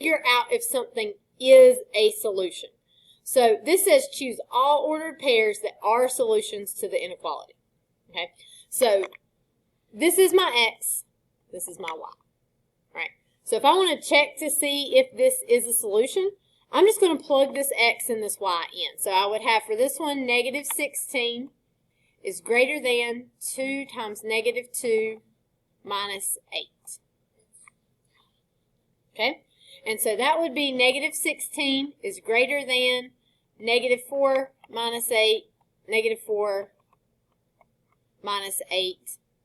figure out if something is a solution. So this says choose all ordered pairs that are solutions to the inequality. Okay, so this is my x, this is my y. Right. So if I want to check to see if this is a solution, I'm just going to plug this x and this y in. So I would have for this one, negative 16 is greater than 2 times negative 2 minus 8. Okay? And so that would be negative 16 is greater than negative 4 minus 8. Negative 4 minus 8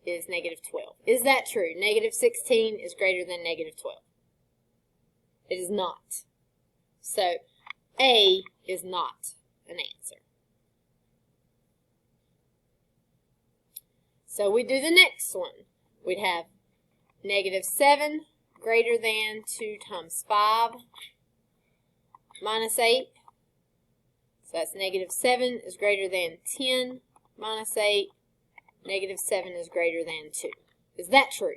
is negative 12. Is that true? Negative 16 is greater than negative 12. It is not. So A is not an answer. So we do the next one. We'd have negative 7 greater than 2 times 5 minus 8. So that's negative 7 is greater than 10 minus 8. Negative 7 is greater than 2. Is that true?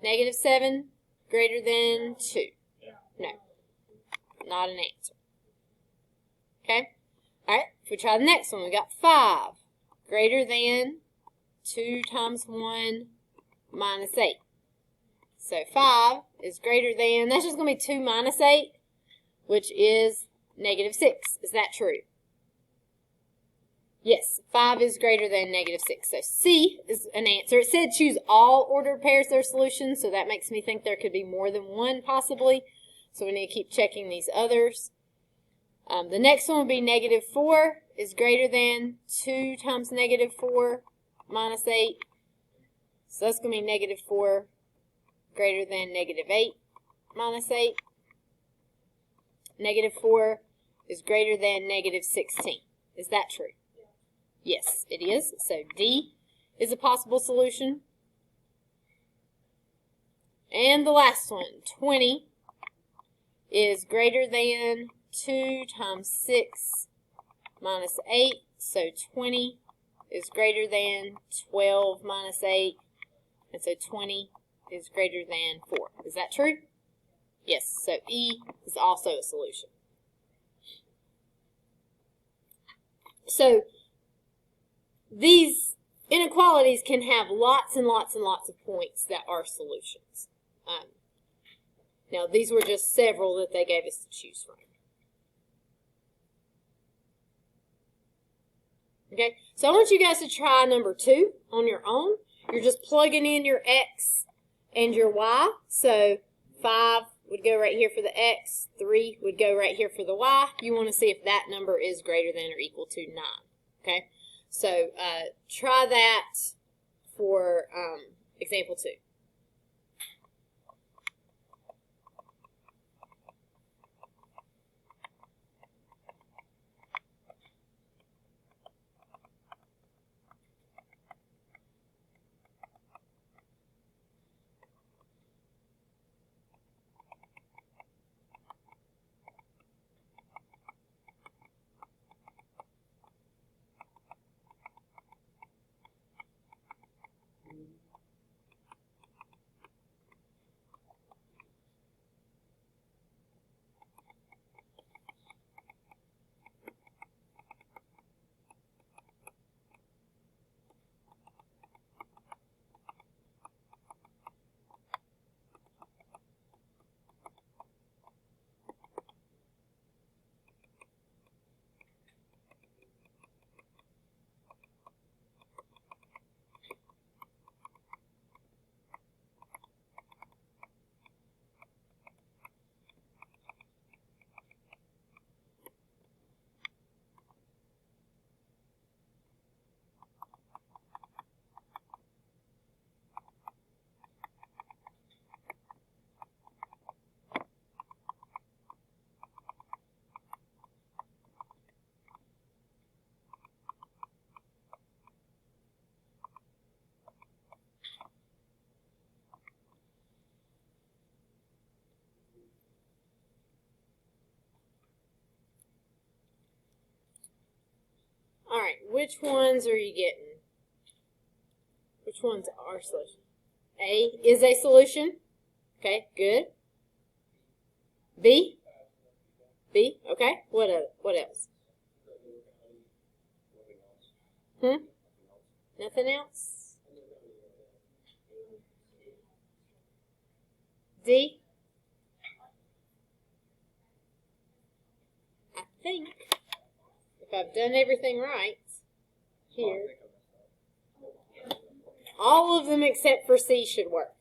Negative 7 greater than 2. No. Not an answer. Okay? Alright, if we try the next one, we got 5 greater than 2 times 1 minus 8. So 5 is greater than, that's just going to be 2 minus 8, which is negative 6. Is that true? Yes, 5 is greater than negative 6. So C is an answer. It said choose all ordered pairs that are solutions, so that makes me think there could be more than one possibly. So we need to keep checking these others. The next one would be negative 4 is greater than 2 times negative 4 minus 8. So that's going to be negative 4 greater than negative 8 minus 8. Negative 4 is greater than negative 16. Is that true? Yes, it is. So D is a possible solution. And the last one, 20 is greater than 2 times 6 minus 8. So 20 is greater than 12 minus 8. And so 20 is greater than 4. Is that true? Yes. So E is also a solution. So these inequalities can have lots and lots and lots of points that are solutions. Now, these were just several that they gave us to choose from. Okay, so I want you guys to try number 2 on your own. You're just plugging in your x and your y. So 5 would go right here for the x. 3 would go right here for the y. You want to see if that number is greater than or equal to 9. Okay, so try that for example 2. All right, which ones are you getting? Which ones are solutions? A is a solution. Okay, good. B? B, okay. What else? Nothing else? D? I think, if I've done everything right, here, all of them except for C should work.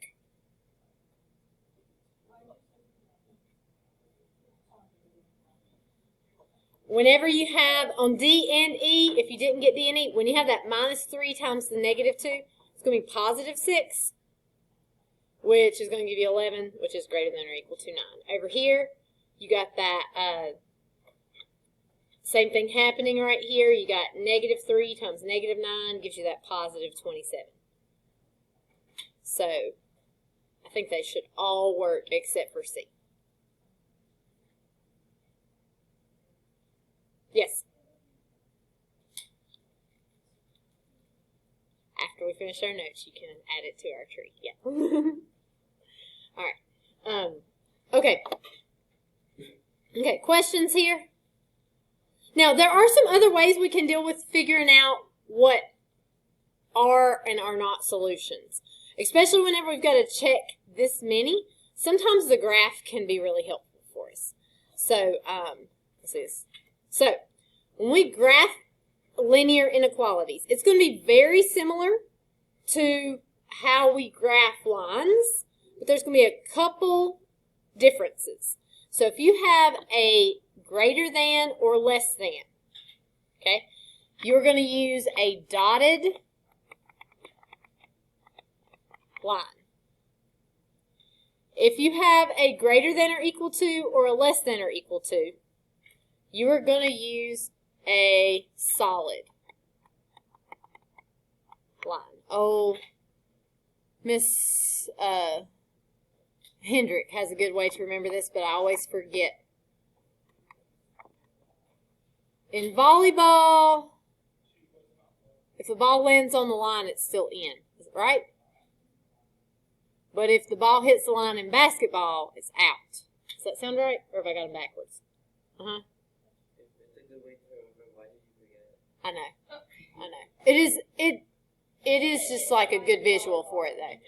Whenever you have on D and E, if you didn't get D and E, when you have that -3 times the -2, it's going to be +6, which is going to give you 11, which is greater than or equal to 9. Over here, you got that same thing happening right here. You got -3 times -9 gives you that +27. So, I think they should all work except for C. Yes? After we finish our notes, you can add it to our tree. Yeah. All right. Okay. Okay, questions here? Now, there are some other ways we can deal with figuring out what are and are not solutions. Especially whenever we've got to check this many. Sometimes the graph can be really helpful for us. So, let's see this. So, when we graph linear inequalities, it's going to be very similar to how we graph lines, but there's going to be a couple differences. So, if you have a greater than or less than, okay, you're going to use a dotted line. If you have a greater than or equal to or a less than or equal to, you are going to use a solid line. Oh, Miss Hendrick has a good way to remember this, but I always forget. In volleyball, if the ball lands on the line, it's still in. Is it right? But if the ball hits the line in basketball, it's out. Does that sound right? Or have I got them backwards? Uh-huh. I know. It is just like a good visual for it, though.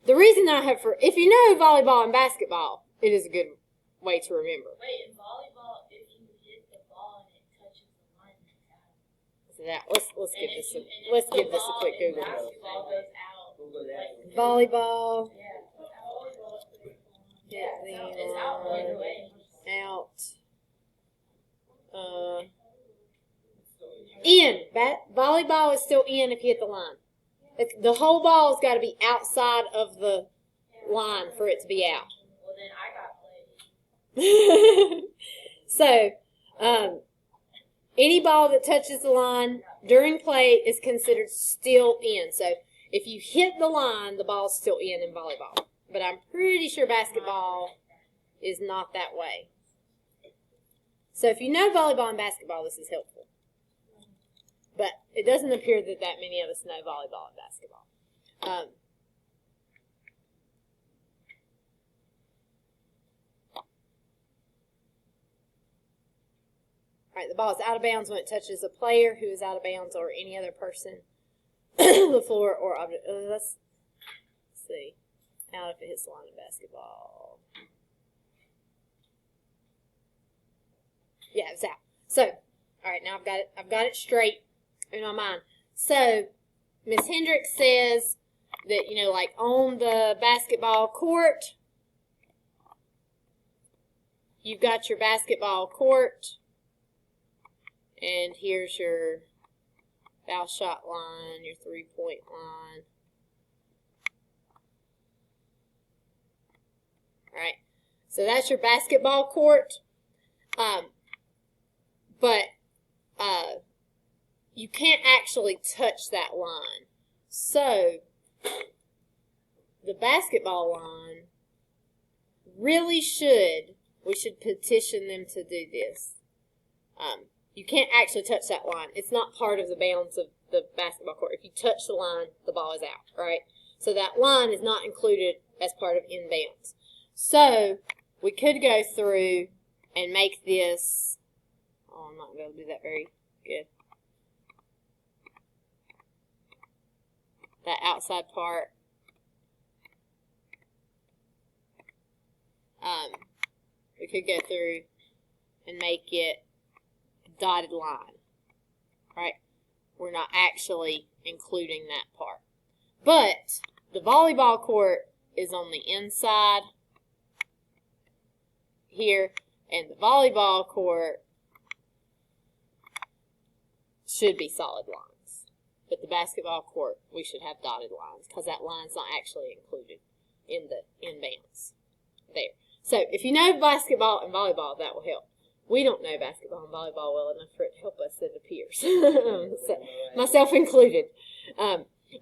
The reason I have if you know volleyball and basketball, it is a good way to remember. Wait, in volleyball, if you hit the ball and it touches the line, it's out. So that let's give this a quick Google. Basketball goes out. Volleyball. Yeah. It's out right away. Out. In. Volleyball is still in if you hit the line. The whole ball's got to be outside of the line for it to be out. Well, then I got played. So, any ball that touches the line during play is considered still in. So, if you hit the line, the ball's still in volleyball. But I'm pretty sure basketball is not that way. So, if you know volleyball and basketball, this is helpful. But it doesn't appear that many of us know volleyball and basketball. All right, the ball is out of bounds when it touches a player who is out of bounds or any other person, the floor or object. Let's see. Out if it hits the line in basketball. Yeah, it's out. So, all right, now I've got it straight in my mind. So, Miss Hendricks says that, like on the basketball court, you've got your basketball court, and here's your foul shot line, your 3-point line. All right, so that's your basketball court, but you can't actually touch that line. So, the basketball line really we should petition them to do this. You can't actually touch that line. It's not part of the bounds of the basketball court. If you touch the line, the ball is out, right? So that line is not included as part of inbounds. So we could go through and make this, oh, I'm not going to be able to do that very good. That outside part. We could go through and make it a dotted line, right? We're not actually including that part. But the volleyball court is on the inside here, and the volleyball court should be solid lines. But the basketball court, we should have dotted lines because that line's not actually included in the inbounds there. So if you know basketball and volleyball, that will help. We don't know basketball and volleyball well enough for it to help us, it appears. So, myself included.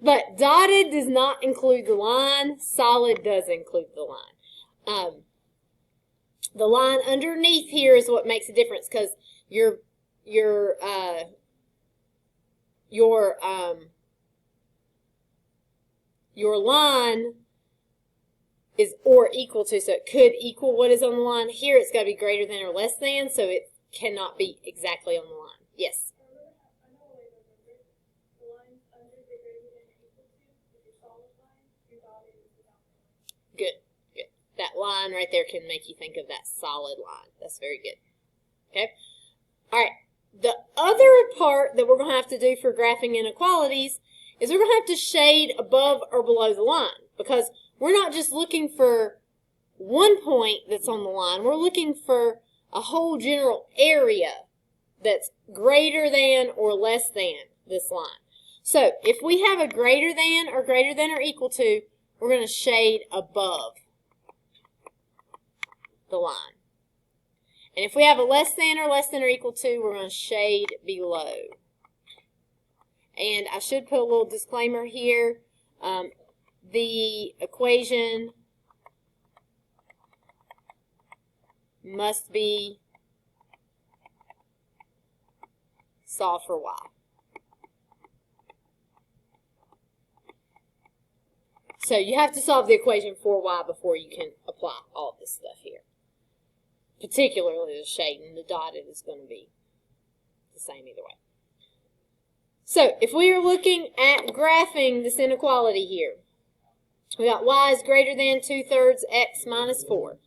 But dotted does not include the line. Solid does include the line. The line underneath here is what makes a difference because your line is or equal to, so it could equal what is on the line. Here it's got to be greater than or less than, so it cannot be exactly on the line. Yes? Good, good. That line right there can make you think of that solid line. That's very good. Okay? All right. The other part that we're going to have to do for graphing inequalities is we're going to have to shade above or below the line because we're not just looking for one point that's on the line. We're looking for a whole general area that's greater than or less than this line. So if we have a greater than or equal to, we're going to shade above the line. And if we have a less than or equal to, we're going to shade below. And I should put a little disclaimer here. The equation must be solved for y. So you have to solve the equation for y before you can apply all this stuff here. Particularly the shading, the dotted is going to be the same either way. So if we are looking at graphing this inequality here, we got y is greater than 2/3 x minus 4.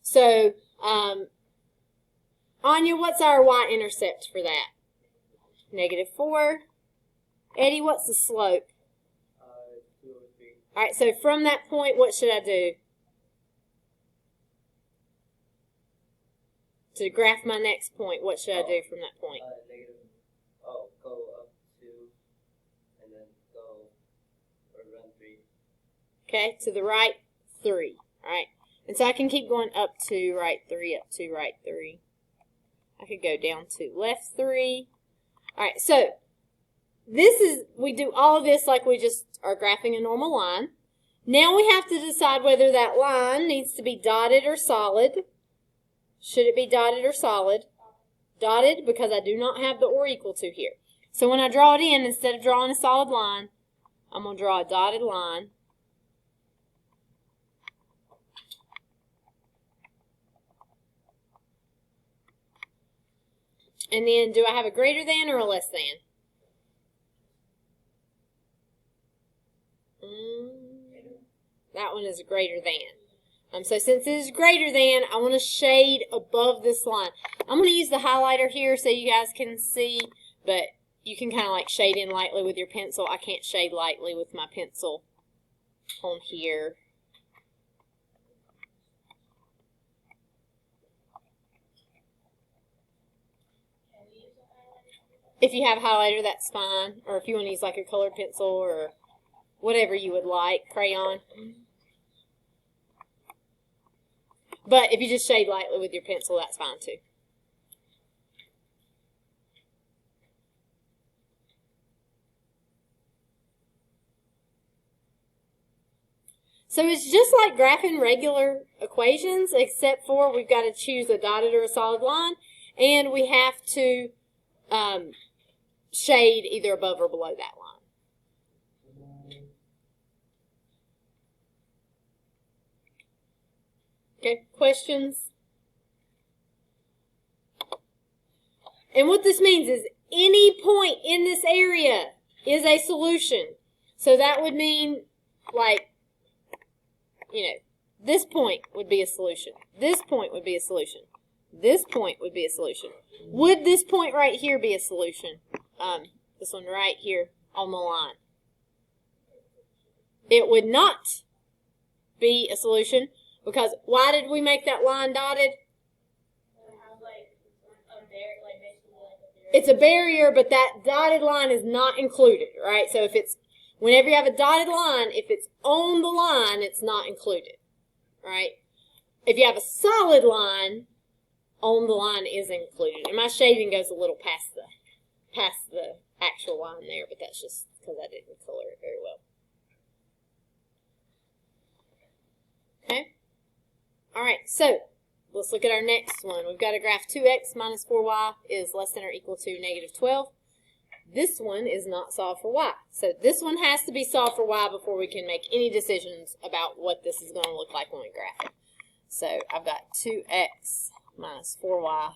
So, Anya, what's our y-intercept for that? -4. Eddie, what's the slope? 203. All right, so from that point, what should I do? To graph my next point, what should I do from that point? Go up 2, and then go or run 3. Okay, to the right, 3. All right, and so I can keep going up 2, right 3, up 2, right 3. I could go down to left 3. All right, so we do all of this like we just are graphing a normal line. Now we have to decide whether that line needs to be dotted or solid. Should it be dotted or solid? Dotted, because I do not have the or equal to here. So when I draw it in, instead of drawing a solid line, I'm going to draw a dotted line. And then, do I have a greater than or a less than? That one is a greater than. So since it is greater than, I want to shade above this line. I'm going to use the highlighter here so you guys can see, but you can kind of like shade in lightly with your pencil. I can't shade lightly with my pencil on here. If you have a highlighter, that's fine. Or if you want to use like a colored pencil or whatever you would like, crayon. But if you just shade lightly with your pencil, that's fine too. So it's just like graphing regular equations, except for we've got to choose a dotted or a solid line, and we have to shade either above or below that line. Okay, questions? And what this means is any point in this area is a solution. So that would mean, like, you know, this point would be a solution. This point would be a solution. This point would be a solution. Would this point right here be a solution? This one right here on the line. It would not be a solution because why did we make that line dotted? It's a barrier, but that dotted line is not included, right? So if it's, whenever you have a dotted line, if it's on the line, it's not included, right? If you have a solid line, on the line is included. And my shading goes a little past the actual line there, but that's just because I didn't color it very well. Okay? All right, so let's look at our next one. We've got a graph 2x minus 4y is less than or equal to negative 12. This one is not solved for y. So this one has to be solved for y before we can make any decisions about what this is going to look like when we graph it. So I've got 2x minus 4y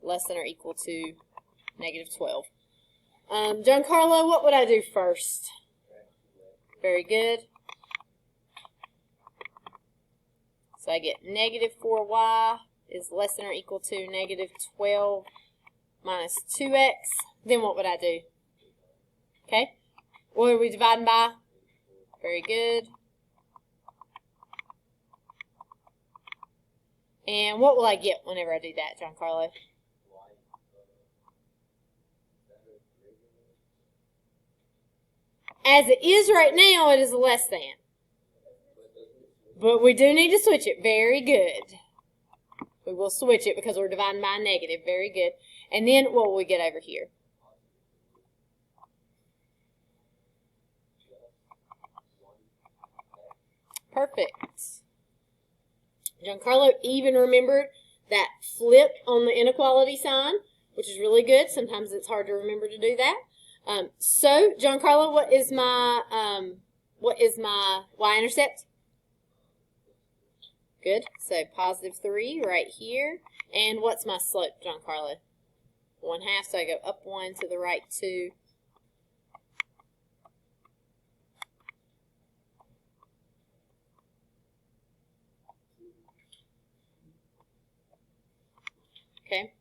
less than or equal to negative 12. Giancarlo, what would I do first? Very good. So I get negative 4y is less than or equal to negative 12 minus 2x. Then what would I do? Okay. What are we dividing by? Very good. And what will I get whenever I do that, Giancarlo? As it is right now, it is less than. But we do need to switch it. Very good. We will switch it because we're dividing by a negative. Very good. And then what will we get over here? Perfect. Giancarlo even remembered that flip on the inequality sign, which is really good. Sometimes it's hard to remember to do that. So, Giancarlo, what is my y-intercept? Good. So positive 3 right here. And what's my slope, Giancarlo? 1/2. So I go up 1 to the right 2. Okay.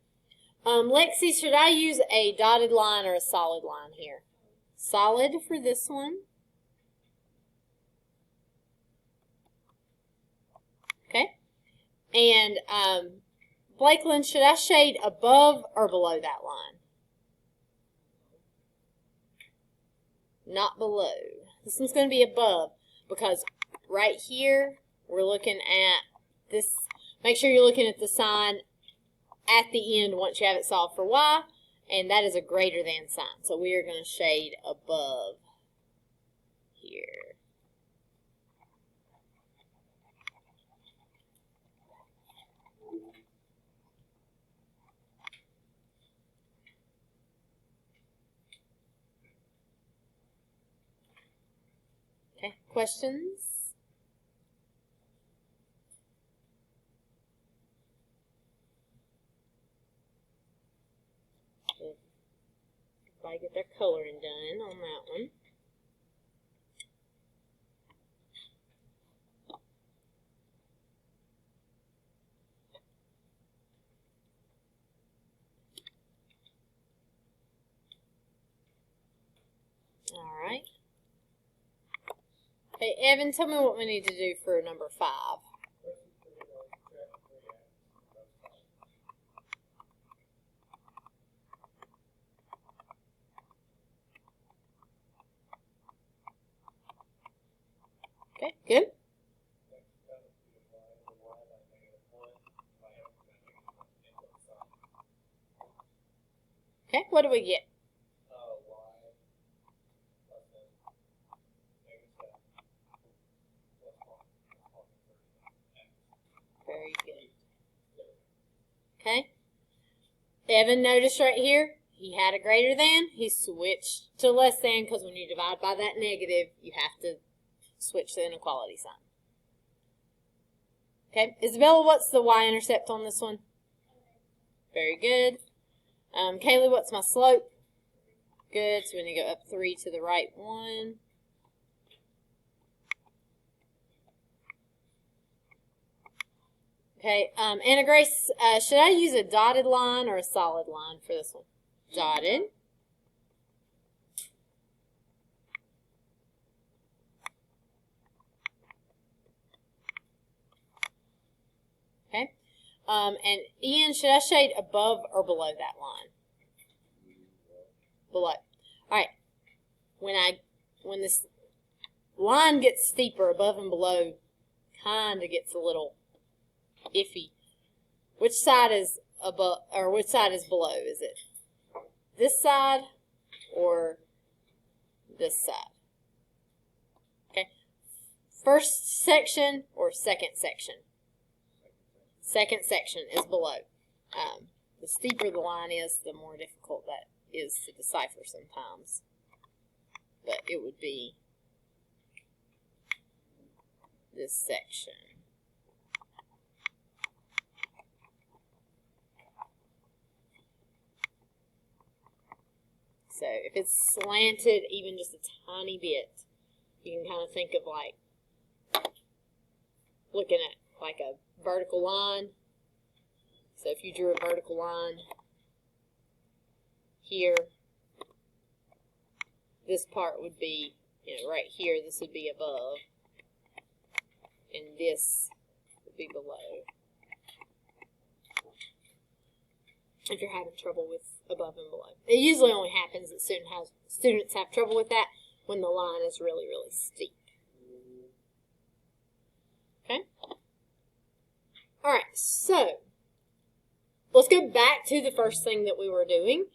Lexi, should I use a dotted line or a solid line here? Solid for this one. Okay. And Blakeland, should I shade above or below that line? Not below. This one's going to be above because right here we're looking at this. Make sure you're looking at the sign at the end once you have it solved for y, and that is a greater than sign. So we are going to shade above here. Okay, questions? Everybody get their coloring done on that one. All right. Hey, Evan, tell me what we need to do for number 5. Okay, good. Okay, what do we get? Very good. Okay. Evan, notice right here, he had a greater than. He switched to less than because when you divide by that negative, you have to switch the inequality sign. Okay, Isabella, what's the y-intercept on this one? Very good. Kaylee, what's my slope? Good, so we're going to go up 3 to the right 1. Okay, Anna Grace, should I use a dotted line or a solid line for this one? Dotted. Okay, and Ian, should I shade above or below that line? Below. All right. When this line gets steeper, above and below kind of gets a little iffy. Which side is above or which side is below? Is it this side or this side? Okay. First section or second section? Second section is below. The steeper the line is, the more difficult that is to decipher sometimes. But it would be this section. So if it's slanted even just a tiny bit, you can kind of think of like looking at like a vertical line. So if you drew a vertical line here, this part would be, right here, this would be above, and this would be below. If you're having trouble with above and below. It usually only happens that students have trouble with that when the line is really, really steep. Okay? Alright, so let's go back to the first thing that we were doing.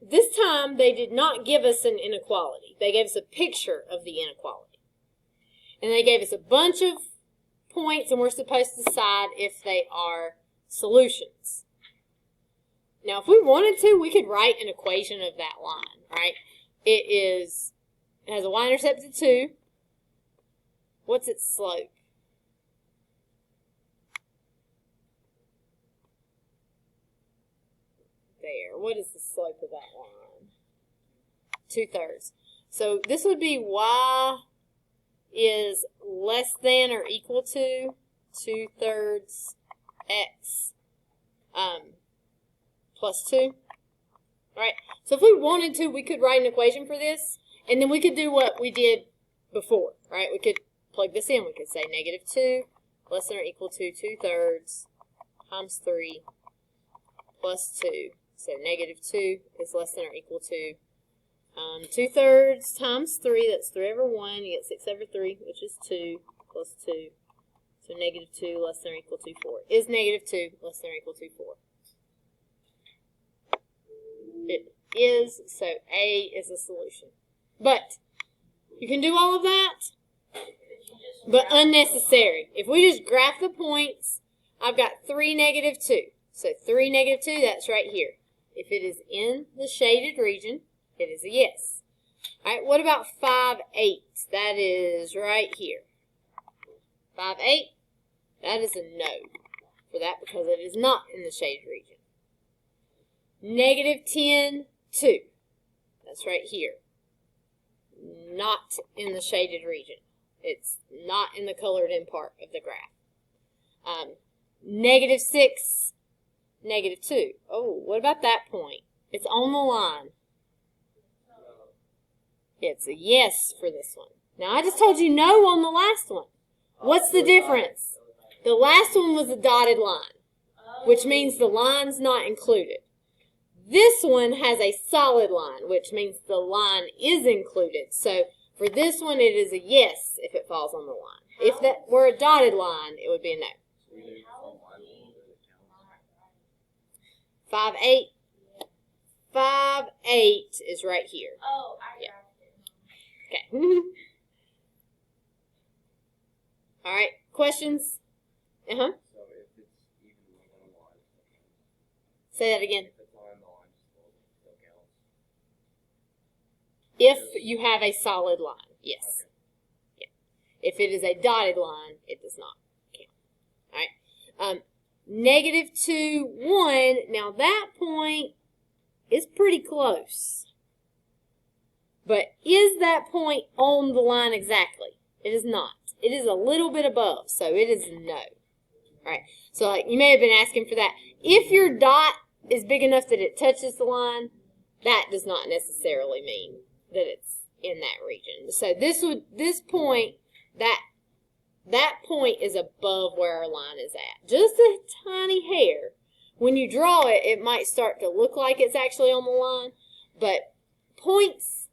This time they did not give us an inequality. They gave us a picture of the inequality. And they gave us a bunch of points, and we're supposed to decide if they are solutions. Now, if we wanted to, we could write an equation of that line, right? It has a y-intercept of 2. What's its slope? There. What is the slope of that line? 2/3. So this would be y is less than or equal to 2/3 x plus 2. Alright, so if we wanted to, we could write an equation for this, and then we could do what we did before, right? We could plug this in. We could say -2 less than or equal to 2/3 times 3 plus 2. So -2 is less than or equal to 2/3 times 3. That's 3 over 1. You get 6 over 3, which is 2 plus 2. So -2 less than or equal to 4. Is -2 less than or equal to 4? It is, so A is a solution. But you can do all of that, but unnecessary. If we just graph the points, I've got 3, -2. So 3, -2, that's right here. If it is in the shaded region, it is a yes. All right, what about 5, 8? That is right here. 5, 8, that is a no for that because it is not in the shaded region. -10, 2. That's right here. Not in the shaded region. It's not in the colored in part of the graph. -6, -2. Oh, what about that point? It's on the line. It's a yes for this one. Now, I just told you no on the last one. What's the difference? The last one was a dotted line, which means the line's not included. This one has a solid line, which means the line is included. So for this one, it is a yes if it falls on the line. If that were a dotted line, it would be a no. 5, 8. 5, 8 is right here. Oh, I got it. Okay. All right. Questions? So if it's evenly on the line, Say that again. if it's on the line, still counts. If you have a solid line, yes. Okay. Yeah. If it is a dotted line, it does not count. Alright. -2, 1. Now that point is pretty close. But is that point on the line exactly? It is not. It is a little bit above, so it is no. Alright, so like you may have been asking for that. If your dot is big enough that it touches the line, that does not necessarily mean that it's in that region. So this point, that point is above where our line is at. Just a tiny hair. When you draw it, it might start to look like it's actually on the line, but points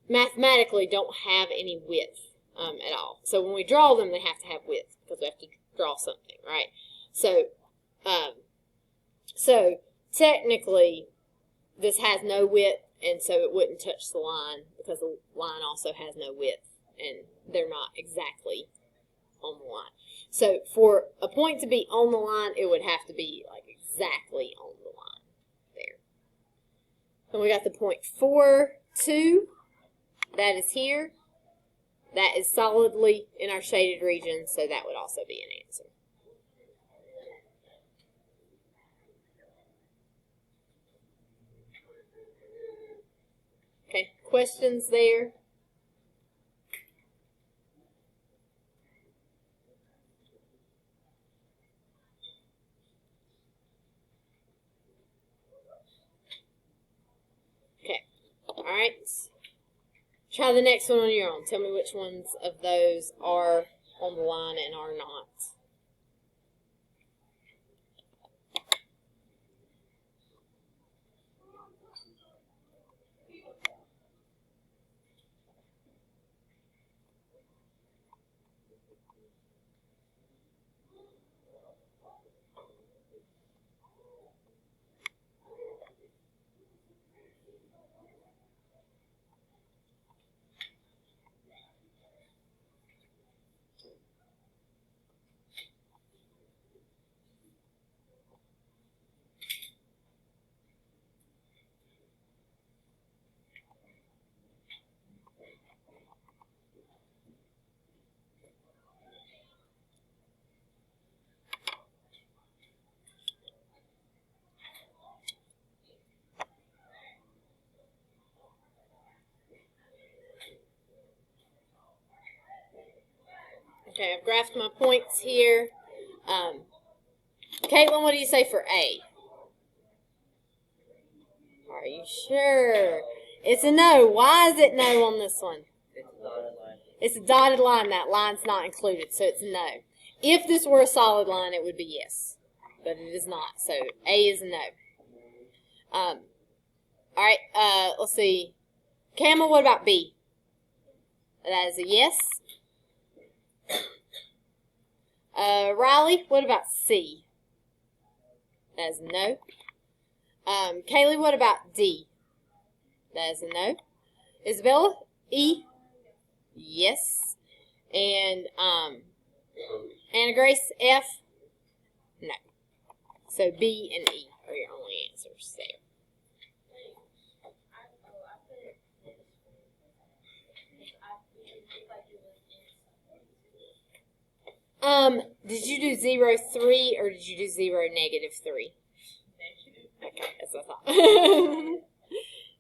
mathematically don't have any width at all. So when we draw them, they have to have width because we have to draw something, right? So, so technically, this has no width, and so it wouldn't touch the line because the line also has no width, and they're not exactly on the line. So for a point to be on the line, it would have to be like exactly on the line there. And we got the point 4, 2. That is here. That is solidly in our shaded region, so that would also be an answer. Okay, questions there? Okay, all right. Try the next one on your own. Tell me which ones of those are on the line and are not. Okay, I've graphed my points here. Caitlin, what do you say for A? Are you sure? It's a no. Why is it no on this one? It's a dotted line. It's a dotted line. That line's not included, so it's no. If this were a solid line, it would be yes. But it is not, so A is a no. All right, let's see. Camel, what about B? That is a yes. Riley, what about C? That is a no. Kaylee, what about D? That is a no. Isabella, E? Yes. And Anna Grace, F? No. So B and E are your only answers there. Did you do 0, 3, or did you do 0, -3? Okay, that's what I thought.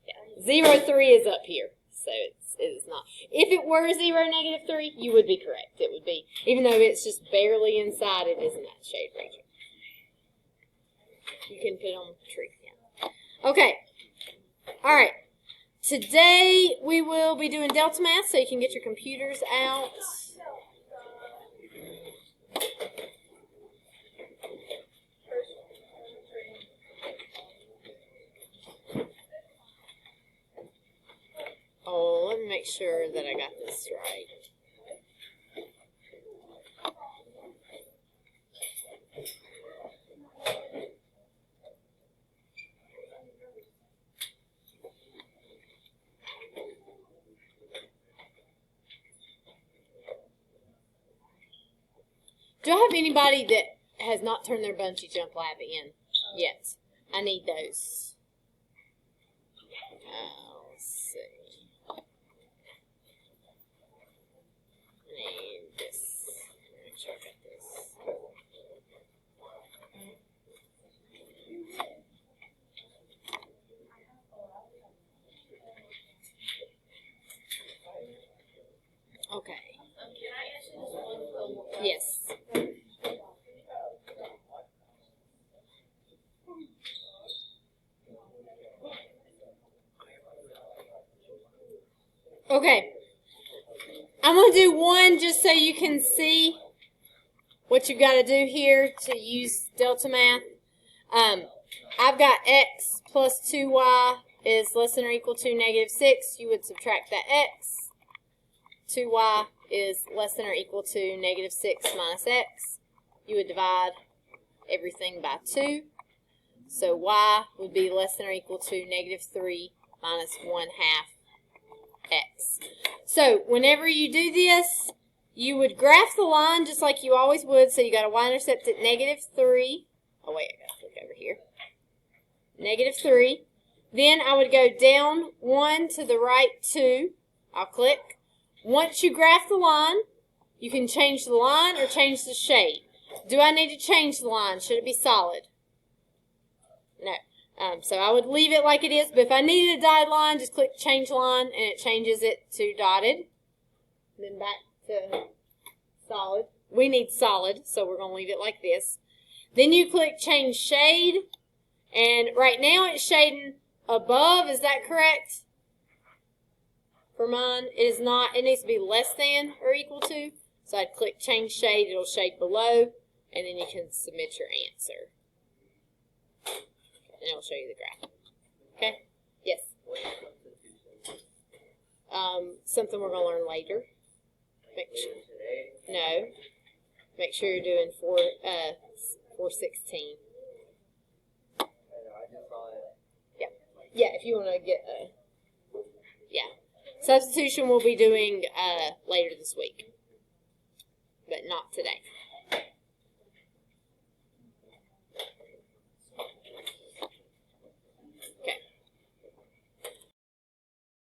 Yeah. 0, 3 is up here, so it is not. If it were 0, -3, you would be correct. It would be, even though it's just barely inside, it is in that shade region. You can put it on the tree. Yeah. Okay. All right. Today we will be doing Delta Math, so you can get your computers out. Oh, let me make sure that I got this right. Do I have anybody that has not turned their bungee jump lab in yet? I need those. Let's see. I need this. Make sure I got this. you can see what you've got to do here to use delta math, I've got x plus 2y is less than or equal to negative 6. You would subtract that x. 2y is less than or equal to negative 6 minus x. You would divide everything by 2. So y would be less than or equal to negative 3 minus 1/2 x. So whenever you do this, you would graph the line just like you always would. So you got a y-intercept at negative 3. Oh wait, I got to click over here. Negative 3. Then I would go down 1 to the right 2. I'll click. Once you graph the line, you can change the line or change the shade. Do I need to change the line? Should it be solid? No. So I would leave it like it is, but if I needed a dotted line, just click change line and it changes it to dotted. Then back to solid. We need solid, so we're going to leave it like this. Then you click change shade, and right now it's shading above. Is that correct? For mine, it is not. It needs to be less than or equal to. So I'd click change shade. It'll shade below, and then you can submit your answer. And it'll show you the graph. Okay? Yes? Something we're going to learn later. Make sure. No. Make sure you're doing 416. Yeah. Yeah, if you want to get yeah. Substitution we'll be doing later this week. But not today.